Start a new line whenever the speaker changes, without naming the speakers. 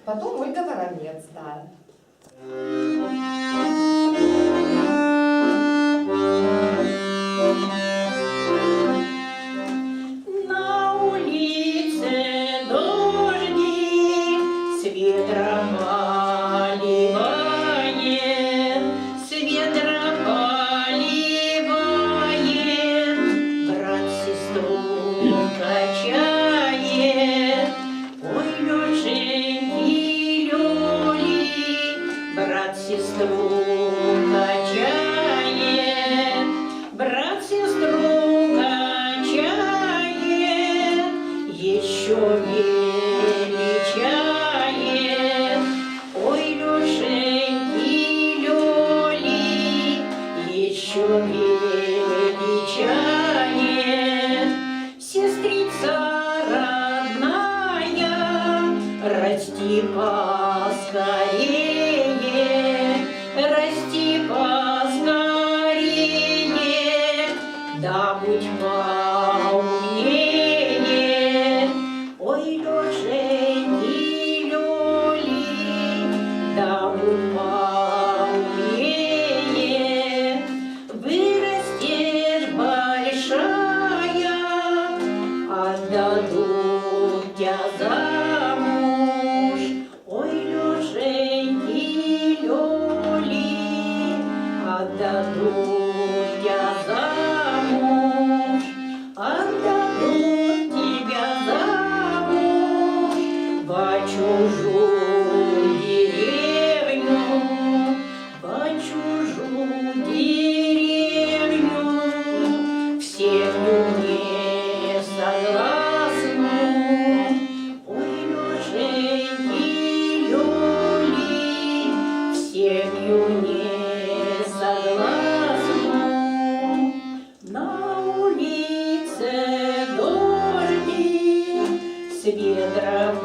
Потом Ольга Воронец, да.
На улице дождик с ветром поливает, с ветром поливает, брат сестру качает. Ой, Лешеньки, Лёли, брат сестру качает, брат сестру качает, еще величает. Ой, Лешеньки, Лёли, еще величает. Сестрица родная, расти поскорее, расти поскорее, да будь поумнее. Ой, Лешеньки, Лёли, да будь поумнее. Вырастешь большая, отдадут тебя замуж. Ой, Лешеньки, Лёли, отдадут тебя замуж, отдадут тебя замуж во чужую деревню, во чужую деревню, в семью не согласну. Ой, Лешеньки, Лёли, в семью не согласну. На улице дождик с ветром